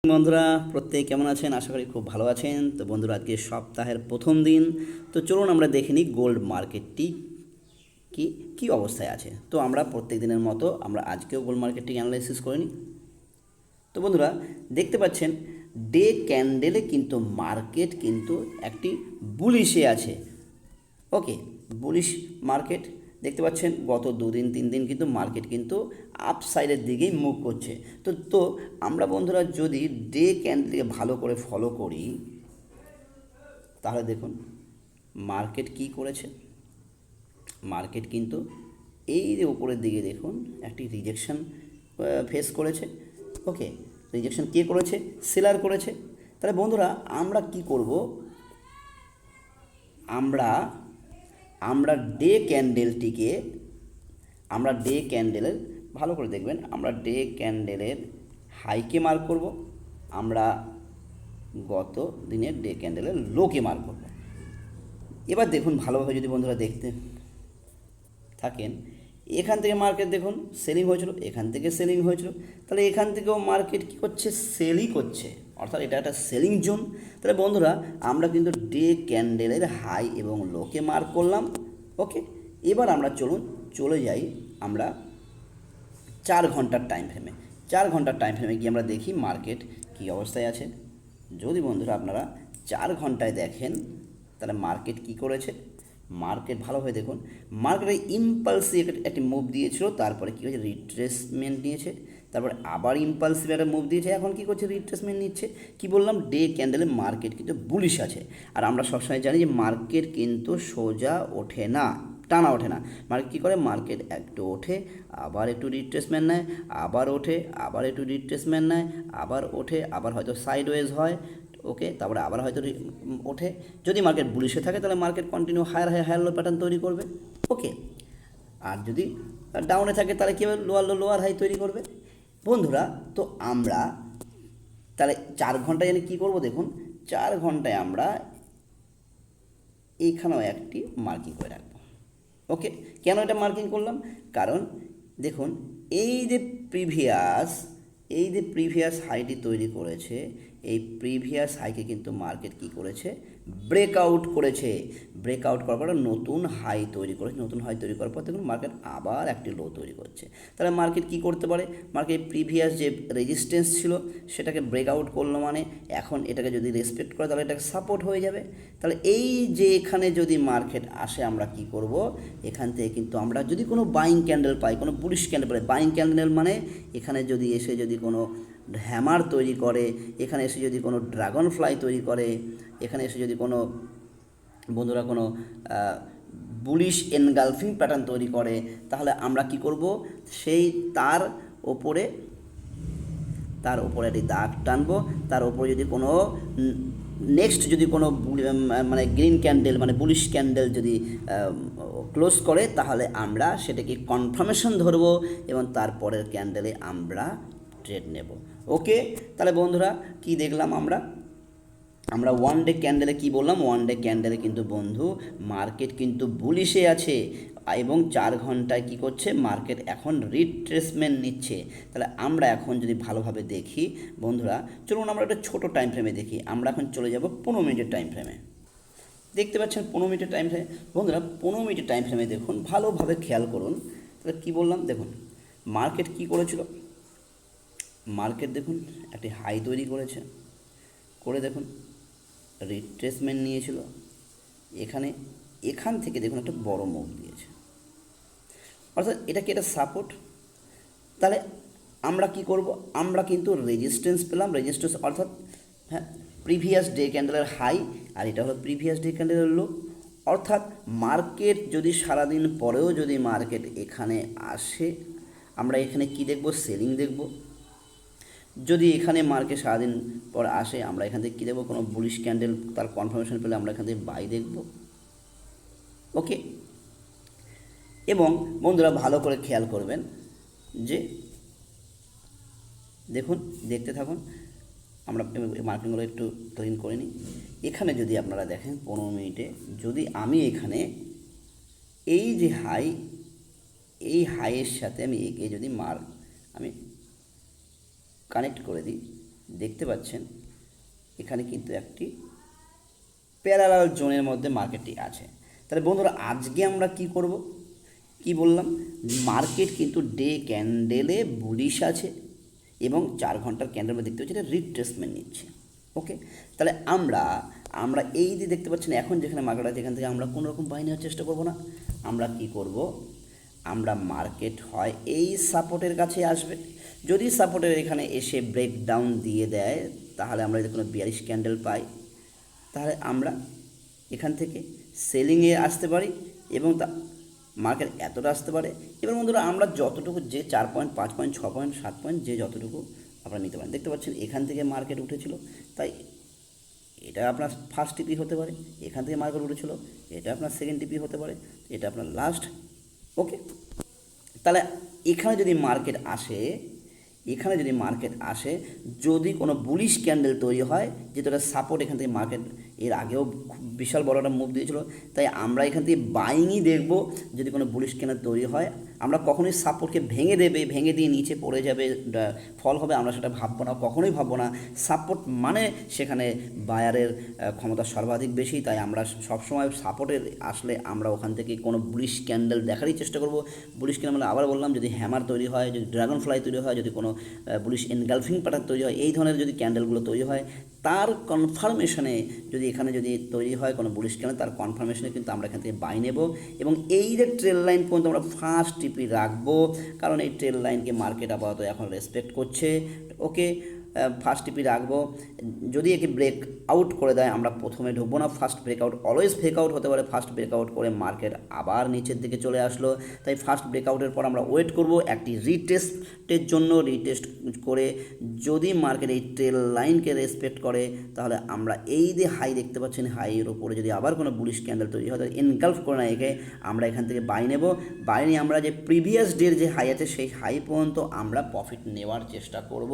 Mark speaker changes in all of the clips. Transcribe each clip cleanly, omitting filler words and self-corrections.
Speaker 1: বন্ধুরা প্রত্যেকে কেমন আছেন? আশা করি খুব ভালো আছেন। তো বন্ধুরা আজকে সপ্তাহের প্রথম দিন। তো চলুন আমরা দেখে নিই গোল্ড মার্কেটটি কি কি অবস্থায় আছে। তো আমরা প্রত্যেক দিনের মতো আমরা আজকেও গোল্ড মার্কেটটি অ্যানালাইসিস করে নিই। তো বন্ধুরা দেখতে পাচ্ছেন ডে ক্যান্ডেলে কিন্তু মার্কেট কিন্তু একটি বুলিশে আছে। ওকে, বুলিশ মার্কেট দেখতে পাচ্ছেন গত 2 দিন 3 দিন কিন্তু মার্কেট কিন্তু আপসাইডের দিকেই মুভ করছে। তো আমরা বন্ধুরা যদি ডে ক্যান্ডেলকে ভালো করে ফলো করি তাহলে দেখুন মার্কেট কি করেছে। মার্কেট কিন্তু এই যে উপরের দিকে দেখুন একটি রিজেকশন ফেস করেছে। ওকে, রিজেকশন কে করেছে? সেলার করেছে। তাহলে বন্ধুরা আমরা কি করব? আমরা আমরা ডে ক্যান্ডেলটিকে আমরা ডে ক্যান্ডেলের ভালো করে দেখবেন, আমরা ডে ক্যান্ডেলের হাইকে মার্ক করব, আমরা গত দিনের ডে ক্যান্ডেলের লোকে মার্ক করব। এবার দেখুন ভালোভাবে যদি বন্ধুরা দেখতে থাকেন, এখান থেকে মার্কেট দেখুন সেলিং হয়েছিল, এখান থেকে সেলিং হয়েছিল, তাহলে এখান থেকেও মার্কেট কী করছে? সেলই করছে, অর্থাৎ এটা একটা সেলিং জোন। তাহলে বন্ধুরা আমরা কিন্তু ডে ক্যান্ডেলের হাই এবং লোকে মার্ক করলাম। ওকে, এবার আমরা চলে যাই আমরা 4 ঘন্টার টাইম ফ্রেমে। 4 ঘন্টার টাইম ফ্রেমে গিয়ে আমরা দেখি মার্কেট কী অবস্থায় আছে। যদি বন্ধুরা আপনারা 4 ঘন্টায় দেখেন তাহলে মার্কেট কি করেছে, মার্কেট ভালোভাবে দেখুন, মার্কেটে ইম্পালসিভ একটি মুভ দিয়েছিল, তারপরে কী হয়েছে? রিট্রেসমেন্ট নিয়েছে, তারপরে আবার ইম্পালসিভ একটা মুভ দিয়েছে, এখন কি করছে? রিট্রেসমেন্ট নিচ্ছে। কি বললাম? ডে ক্যান্ডেলে মার্কেট কিন্তু বুলিশ আছে। আর আমরা সবসময় জানি যে মার্কেট কিন্তু সোজা ওঠে না, টানা ওঠে না। মার্কেট কী করে? মার্কেট একটু ওঠে, আবার একটু রিট্রেসমেন্ট নেয়, আবার ওঠে, আবার একটু রিট্রেসমেন্ট নেয়, আবার ওঠে, আবার হয়তো সাইডওয়েজ হয়। ওকে, তারপরে আবার হয়তো ওঠে। যদি মার্কেট বুলিশে থাকে তাহলে market continue higher low pattern তৈরি করবে। ওকে, আর যদি ডাউনে থাকে তাহলে কী হবে? লোয়ার হাই তৈরি করবে। বন্ধুরা তো আমরা তাহলে 4 ঘন্টায় কী করবো? দেখুন 4 ঘন্টায় আমরা এইখানেও একটি মার্কিং করে রাখবো। ওকে, কেন এটা মার্কিং করলাম? কারণ দেখুন এই যে প্রিভিয়াস হাইটি তৈরি করেছে, এই প্রিভিয়াস হাইকে কিন্তু মার্কেট কি করেছে? ব্রেকআউট করেছে। ব্রেকআউট করার পর নতুন হাই তৈরি করেছে, নতুন হাই তৈরি করার পর দেখুন মার্কেট আবার একটি লো তৈরি করছে। তাহলে মার্কেট কি করতে পারে? মার্কেট প্রিভিয়াস যে রেজিস্ট্যান্স ছিল সেটাকে ব্রেকআউট করলো, মানে এখন এটাকে যদি রেসপেক্ট করে তাহলে এটাকে সাপোর্ট হয়ে যাবে। তাহলে এই যে এখানে যদি মার্কেট আসে আমরা কি করব? এখান থেকে কিন্তু আমরা যদি কোনো বাইং ক্যান্ডেল পাই, কোনো বুলিশ ক্যান্ডেল পাই, বাইং ক্যান্ডেল মানে এখানে যদি এসে যদি কোনো হ্যামার তৈরি করে, এখানে এসে যদি কোনো ড্রাগন ফ্লাই তৈরি করে, এখানে এসে যদি কোনো বন্ধুরা কোনো বুলিশ এনগালফিং প্যাটার্ন তৈরি করে, তাহলে আমরা কি করব? সেই ওপরে তার ওপরে একটি দাগ টানবো, তার ওপরে যদি কোনো নেক্সট যদি কোনো মানে গ্রিন ক্যান্ডেল মানে বুলিশ ক্যান্ডেল যদি ক্লোজ করে তাহলে আমরা সেটাকে কনফার্মেশন ধরবো এবং তারপরের ক্যান্ডেলে আমরা ট্রেড নেব। ওকে, তাহলে বন্ধুরা কি দেখলাম আমরা ওয়ান ডে ক্যান্ডেলে কী বললাম? ওয়ান ডে ক্যান্ডেলে কিন্তু বন্ধু মার্কেট কিন্তু বুলিশে আছে এবং 4 ঘন্টায় কী করছে? মার্কেট এখন রিট্রেসমেন্ট নিচ্ছে। তাহলে আমরা এখন যদি ভালোভাবে দেখি বন্ধুরা, চলুন আমরা একটা ছোটো টাইম ফ্রেমে দেখি। আমরা এখন চলে যাব 15 মিনিটের টাইম ফ্রেমে। দেখতে পাচ্ছেন 15 মিনিটের টাইম ফ্রেমে। বন্ধুরা 15 মিনিটের টাইম ফ্রেমে দেখুন, ভালোভাবে খেয়াল করুন। তাহলে কী বললাম? দেখুন মার্কেট কী করেছিল? মার্কেট দেখুন একটি হাই তৈরি করেছে, করে দেখুন রিট্রেসমেন্ট নিয়েছিল, এখান থেকে দেখুন একটা বড় মুভ দিয়েছে, অর্থাৎ এটা সাপোর্ট। তাহলে আমরা কি করব? আমরা কিন্তু রেজিস্ট্যান্স পেলাম, রেজিস্ট্যান্স অর্থাৎ হ্যাঁ প্রিভিয়াস ডে ক্যান্ডেলের হাই, আর এটা হলো প্রিভিয়াস ডে ক্যান্ডেলের লো। অর্থাৎ মার্কেট যদি সারাদিন পরেও যদি মার্কেট এখানে আসে, আমরা এখানে কি দেখব? সেলিং দেখব। যদি এখানে মার্কেট সারাদিন পর আসে আমরা এখান থেকে কী দেখবো? কোনো বুলিশ ক্যান্ডেল তার কনফার্মেশন পেলে আমরা এখান থেকে বাই দেখব। ওকে, এবং বন্ধুরা ভালো করে খেয়াল করবেন যে দেখুন, দেখতে থাকুন, আমরা মার্কিংগুলো একটু ক্লিন করে নিই। এখানে যদি আপনারা দেখেন 15 মিনিটে যদি আমি এখানে এই যে হাই, এই হাইয়ের সাথে আমি একে যদি আমি কানেক্ট করে দিই, দেখতে পাচ্ছেন এখানে কিন্তু একটি প্যারালাল জোনের মধ্যে মার্কেটটি আছে। তাহলে বন্ধুরা আজকে আমরা কি করব, কি বললাম, মার্কেট কিন্তু ডে ক্যান্ডেলে বুলিশ আছে এবং 4 ঘন্টার ক্যান্ডেল মধ্যে দেখতে পাচ্ছি এটা রিট্রেসমেন্ট নিচ্ছে। ওকে, তাহলে আমরা এই যে দেখতে পাচ্ছেন এখন যেখানে মার্কেট আছে এখান থেকে আমরা কোনো রকম বাই নেওয়ার চেষ্টা করব না। আমরা কি করব, আমরা মার্কেট হয় এই সাপোর্টের কাছে আসবে, যদি সাপোর্টের এখানে এসে ব্রেকডাউন দিয়ে দেয় তাহলে আমরা যদি কোনো বিয়ারিশ ক্যান্ডেল পাই তাহলে আমরা এখান থেকে সেলিংয়ে আসতে পারি এবং তা মার্কেট এতটা আসতে পারে। এবার বন্ধুরা আমরা যতটুকু যে 4 পয়েন্ট 5 পয়েন্ট 6 পয়েন্ট 7 পয়েন্ট যে যতটুকু আপনারা নিতে পারেন। দেখতে পাচ্ছেন এখান থেকে মার্কেট উঠেছিল, তাই এটা আপনার ফার্স্ট টিপি হতে পারে, এখান থেকে মার্কেট উঠেছিল এটা আপনার সেকেন্ড টিপি হতে পারে, এটা আপনার লাস্ট। ওকে, তাহলে এখানে যদি মার্কেট আসে, এখানে যদি মার্কেট আসে যদি কোনো বুলিশ ক্যান্ডেল তৈরি হয়, যেহেতু এটা সাপোর্ট এখান থেকে মার্কেট এর আগেও খুব বিশাল বড় একটা মুভ দিয়েছিল, তাই আমরা এখান থেকে বাইংই দেখব। যদি কোনো বুলিশ ক্যান্ডেল তৈরি হয় আমরা কখনোই সাপোর্টকে ভেঙে দেবে, ভেঙে দিয়ে নিচে পড়ে যাবে, ফল হবে, আমরা সেটা ভাববো না, কখনোই ভাববো না। সাপোর্ট মানে সেখানে বায়ারের ক্ষমতা সর্বাধিক বেশি, তাই আমরা সবসময় সাপোর্টের আসলে আমরা ওখান থেকে কোনো বুলিশ ক্যান্ডেল দেখারই চেষ্টা করব। বুলিশ ক্যান্ডেল মানে আবার বললাম যদি হ্যামার তৈরি হয়, যদি ড্রাগন ফ্লাই তৈরি হয়, যদি কোনো বুলিশ এনগালফিং প্যাটার্ন তৈরি হয়, এই ধরনের যদি ক্যান্ডেলগুলো তৈরি হয় তার কনফার্মেশনে যদি এখানে যদি তৈরি হয় কোনো বুলিশ ক্যান্ডেল তার কনফার্মেশনে কিন্তু আমরা এখান থেকে বাই নেব এবং এই যে ট্রেল লাইন পর্যন্ত আমরা ফার্স্ট টিপি রাখবো, কারণ এই ট্রেল লাইনকে মার্কেট আপাতত এখন রেসপেক্ট করছে। ওকে, ফার্স্ট টিপি রাখবো, যদি একে ব্রেক আউট করে দেয় আমরা প্রথমে ঢুকবো না, ফার্স্ট ব্রেকআউট অলওয়েজ ব্রেকআউট হতে পারে, ফার্স্ট ব্রেকআউট করে মার্কেট আবার নিচের দিকে চলে আসলো, তাই ফার্স্ট ব্রেকআউটের পর আমরা ওয়েট করব একটি রিটেস্টের জন্য। রিটেস্ট করে যদি মার্কেট এই ট্রেল লাইনকে রেসপেক্ট করে তাহলে আমরা এই যে হাই দেখতে পাচ্ছেন হাইয়ের ওপরে যদি আবার কোনো বুলিশ ক্যান্ডেল তৈরি হয় তাহলে এনগালফ করে না একে আমরা এখান থেকে বাই নেব। বাই নিয়ে আমরা যে প্রিভিয়াস ডের যে হাই আছে সেই হাই পর্যন্ত আমরা প্রফিট নেওয়ার চেষ্টা করব।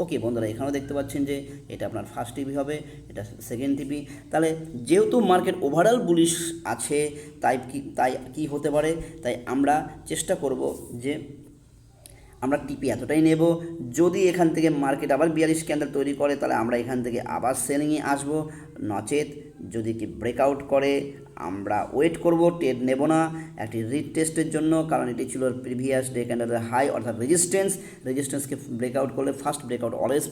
Speaker 1: ওকে বন্ধুরা, এখানেও দেখতে পাচ্ছেন যে এটা আপনার ফার্স্ট টিপি হবে, এটা সেকেন্ড টিপি। তাহলে যেহেতু মার্কেট ওভারঅল বুলিশ আছে তাই কি হতে পারে, তাই আমরা চেষ্টা করব যে আমরা টিপি এতটাই নেব, যদি এখান থেকে মার্কেট আবার 42 ক্যান্ডেল তৈরি করে তাহলে আমরা এখান থেকে আবার সেলিংয়ে আসবো, নচেত যদি কি ব্রেকআউট করে আমরা ওয়েট করব, ট্রেড নেব না একটি রিটেস্টের জন্য, কারণ এটি ছিল প্রিভিয়াস ডে ক্যান্ডেলের হাই অর্থাৎ রেজিস্ট্যান্সকে ব্রেকআউট করলে ফার্স্ট ব্রেকআউট অলওয়েজ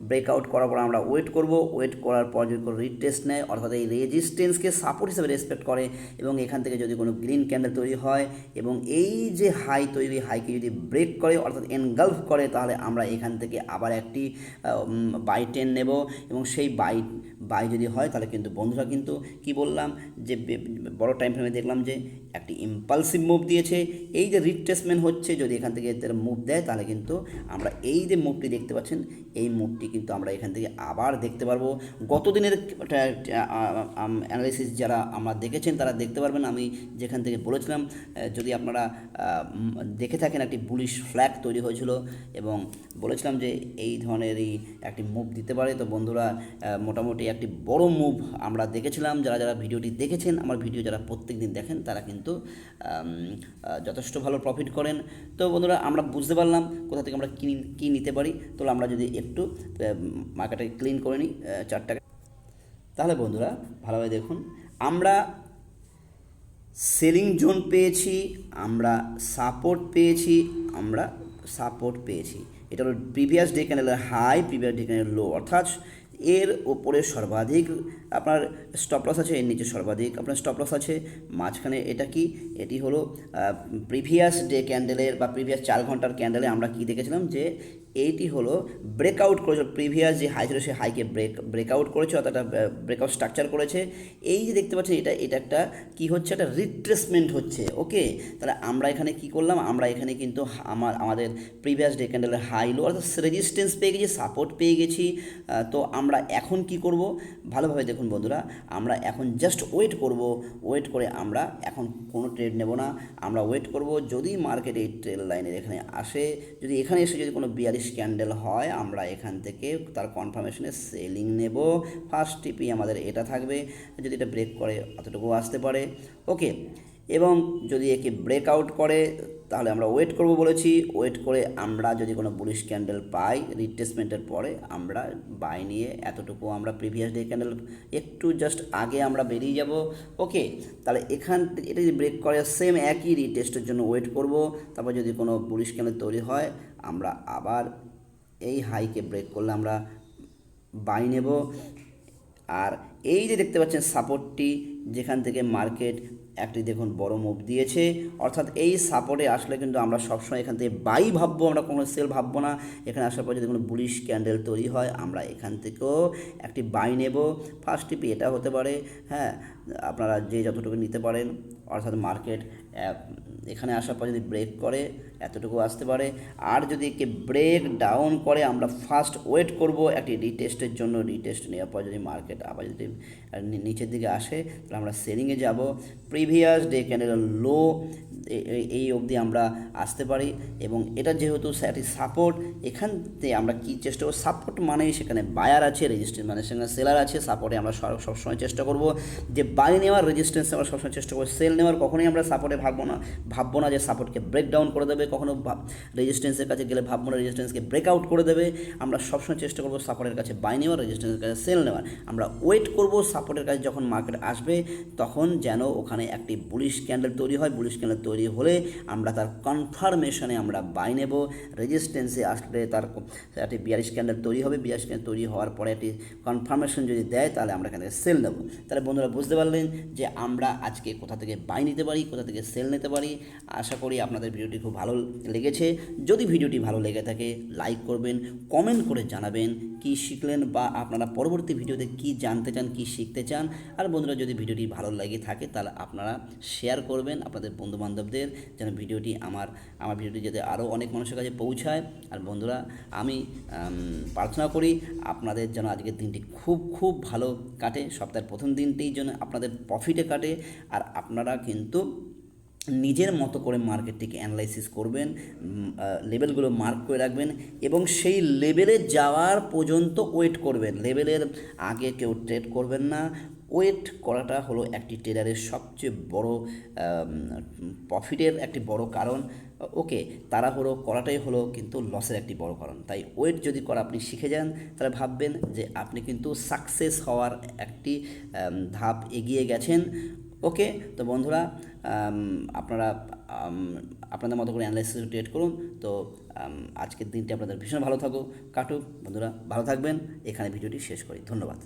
Speaker 1: ব্রেকআউট করার পর আমরা ওয়েট করব, ওয়েট করার পর যদি কোনো রিটেস্ট নেয় অর্থাৎ এই রেজিস্ট্যান্সকে সাপোর্ট হিসেবে রেসপেক্ট করে এবং এখান থেকে যদি কোনো গ্রিন ক্যান্ডেল তৈরি হয় এবং এই যে হাই তৈরি হাইকে যদি ব্রেক করে অর্থাৎ এনগালফ করে তাহলে আমরা এখান থেকে আবার একটি বাই টেন নেব এবং সেই বাই যদি হয় তাহলে কিন্তু বন্ধুরা কিন্তু কি বললাম যে বড় টাইম ফ্রেমে দেখলাম যে একটি ইম্পালসিভ মুভ দিয়েছে, এই যে রিট্রেসমেন্ট হচ্ছে যদি এখান থেকে এদের মুভ দেয় তাহলে কিন্তু আমরা এই যে মুভটি দেখতে পাচ্ছেন এই মুভটি কিন্তু আমরা এখান থেকে আবার দেখতে পারবো। গত দিনের অ্যানালিসিস যারা আমরা দেখেছেন তারা দেখতে পারবেন আমি যেখান থেকে বলেছিলাম, যদি আপনারা দেখে থাকেন একটি বুলিশ ফ্ল্যাগ তৈরি হয়েছিল এবং বলেছিলাম যে এই ধরনেরই একটি মুভ দিতে পারে। তো বন্ধুরা মোটামুটি একটি বড় মুভ আমরা দেখেছিলাম, যারা ভিডিওটি দেখেছেন আমার ভিডিও যারা প্রত্যেক দিন দেখেন তারা কিন্তু যথেষ্ট ভালো প্রফিট করেন। তো বন্ধুরা আমরা বুঝতে পারলাম কোথা থেকে আমরা কী নিতে পারি। তো আমরা যদি একটু মার্কেটটাকে ক্লিন করে নিই চারটাকে, তাহলে বন্ধুরা ভালোভাবে দেখুন আমরা সেলিং জোন পেয়েছি, আমরা সাপোর্ট পেয়েছি, এটা হলো প্রিভিয়াস ডে ক্যান্ডেলের হাই, প্রিভিয়াস ডে ক্যান্ডেলের লো, অর্থাৎ এর ওপরে সর্বাধিক আপনার স্টপ লস আছে, এর নিচে সর্বাধিক আপনার স্টপ লস আছে, মাঝখানে এটা কি এটি হলো প্রিভিয়াস ডে ক্যান্ডেলের বা প্রিভিয়াস 4 ঘন্টার ক্যান্ডেলে আমরা কি দেখেছিলাম যে এইটি হলো ব্রেকআউট করেছে, প্রিভিয়াস যে হাই ছিল সেই হাইকে ব্রেকআউট করেছে অর্থাৎ ব্রেকআউট স্ট্রাকচার করেছে। এই যে দেখতে পাচ্ছেন এটা একটা কি হচ্ছে, একটা রিট্রেসমেন্ট হচ্ছে। ওকে, তাহলে আমরা এখানে কি করলাম, আমরা এখানে কিন্তু আমাদের প্রিভিয়াস ডে ক্যান্ডেলের হাই লো অর্থাৎ রেজিস্ট্যান্স পেয়ে গেছি, সাপোর্ট পেয়ে গেছি। তো আমরা এখন কি করব ভালোভাবে দেখুন বন্ধুরা, আমরা এখন জাস্ট ওয়েট করে আমরা এখন কোনো ট্রেড নেব না, আমরা ওয়েট করব যদি মার্কেট এই ট্রেল লাইনের এখানে আসে, যদি এখানে এসে যদি কোনো 42 ক্যান্ডেল হয় আমরা এখান থেকে তার কনফার্মেশনে সেলিং নেব। ফার্স্ট টিপি আমাদের এটা থাকবে, যদি এটা ব্রেক করে অতটুকু আসতে পারে। ওকে, এবং যদি একে ব্রেকআউট করে তাহলে আমরা ওয়েট করব বলেছি। ওয়েট করে আমরা যদি কোনো বুলিশ ক্যান্ডেল পাই রিট্রেসমেন্টের পরে আমরা বাই নিয়ে এতটুকু আমরা প্রিভিয়াস ডে ক্যান্ডেল একটু জাস্ট আগে আমরা বেরিয়ে যাব। ওকে, তাহলে এখান থেকে এটা যদি ব্রেক করে সেম একই রিটেস্টের জন্য ওয়েট করব। তারপর যদি কোনো বুলিশ ক্যান্ডেল তৈরি হয় আমরা আবার এই হাইকে ব্রেক করলে আমরা বাই নেব। আর এই যে দেখতে পাচ্ছেন সাপোর্টটি, যেখান থেকে মার্কেট একটি দেখুন বড় মুভ দিয়েছে, অর্থাৎ এই সাপোর্টে আসলে কিন্তু আমরা সবসময় এখান থেকে বাই ভাববো, আমরা কোনো সেল ভাববো না। এখানে আসার পর যদি কোনো বুলিশ ক্যান্ডেল তৈরি হয় আমরা এখান থেকেও একটি বাই নেব। ফার্স্ট টিপি এটা হতে পারে, হ্যাঁ, আপনারা যে যতটুকু নিতে পারেন, অর্থাৎ মার্কেট এখানে আসার পর যদি ব্রেক করে এতটুকু আসতে পারে। আর যদি একে ব্রেক ডাউন করে আমরা ফার্স্ট ওয়েট করব একটি রিটেস্টের জন্য। রিটেস্ট নেওয়ার পর যদি মার্কেট আবার যদি নিচের দিকে আসে তাহলে আমরা সেলিংয়ে যাব। প্রিভিয়াস ডে ক্যান্ডেল লো এই অবধি আমরা আসতে পারি এবং এটা যেহেতু একটি সাপোর্ট, এখান থেকে আমরা কী চেষ্টা করব, সাপোর্ট মানেই সেখানে বায়ার আছে, রেজিস্ট্যান্স মানে সেখানে সেলার আছে। সাপোর্টে আমরা সবসময় চেষ্টা করব যে বাই নেওয়ার, রেজিস্ট্যান্সে আমরা সবসময় চেষ্টা করব সেল নেওয়ার। কখনোই আমরা সাপোর্টে ভাববো না যে সাপোর্টকে ব্রেক ডাউন করে দেবে, কখনো রেজিস্ট্যান্সের কাছে গেলে ভাববো না রেজিস্ট্যান্সকে ব্রেকআউট করে দেবে। আমরা সবসময় চেষ্টা করব সাপোর্টের কাছে বাই নেওয়ার, রেজিস্ট্যান্সের কাছে সেল নেওয়ার। আমরা ওয়েট করব সাপোর্টের কাছে যখন মার্কেট আসবে তখন যেন ওখানে একটি বুলিশ ক্যান্ডেল তৈরি হয়। বুলিশ ক্যান্ডেল তৈরি হলে আমরা তার কনফার্মেশনে আমরা বাই নেব। রেজিস্ট্যান্সে আসলে তার একটি বিয়ারিশ ক্যান্ডেল তৈরি হবে। বিয়ারিশ ক্যান্ডেল তৈরি হওয়ার পরে একটি কনফার্মেশন যদি দেয় তাহলে আমরা এখান থেকে সেল নেব। তাহলে বন্ধুরা বুঝতে পারলেন যে আমরা আজকে কোথা থেকে বাই নিতে পারি, কোথা থেকে সেল নিতে পারি। আশা করি আপনাদের ভিডিওটি খুব ভালো লেগেছে। যদি ভিডিওটি ভালো লেগে থাকে লাইক করবেন, কমেন্ট করে জানাবেন কি শিখলেন বা আপনারা পরবর্তী ভিডিওতে কি জানতে চান, কি শিখতে চান। আর বন্ধুরা যদি ভিডিওটি ভালো লেগে থাকে তাহলে আপনারা শেয়ার করবেন আপনাদের বন্ধুবান্ধবদের, যেন ভিডিওটি আমার ভিডিওটি যাতে আরও অনেক মানুষের কাছে পৌঁছায়। আর বন্ধুরা আমি প্রার্থনা করি আপনাদের যেন আজকের দিনটি খুব ভালো কাটে, সপ্তাহের প্রথম দিনটির জন্য আপনাদের প্রফিটে কাটে। আর আপনারা কিন্তু নিজের মতো করে মার্কেটটিকে অ্যানালাইসিস করবেন, লেভেলগুলো মার্ক করে রাখবেন এবং সেই লেভেলে যাওয়ার পর্যন্ত ওয়েট করবেন। লেভেলের আগে কেউ ট্রেড করবেন না। ওয়েট করাটা হলো একটি ট্রেডারের সবচেয়ে বড় প্রফিটের একটি বড় কারণ। ওকে, তাড়াহুড়ো করাটাই হলো কিন্তু লসের একটি বড় কারণ। তাই ওয়েট যদি করা আপনি শিখে যান তাহলে ভাববেন যে আপনি কিন্তু সাকসেস হওয়ার একটি ধাপ এগিয়ে গেছেন। ওকে, তো বন্ধুরা আপনারা আপনাদের মতো করে অ্যানালাইসিস ট্রেড করুন। তো আজকের দিনটি আপনাদের ভীষণ ভালো কাটুক। বন্ধুরা ভালো থাকবেন। এখানে ভিডিওটি শেষ করি। ধন্যবাদ।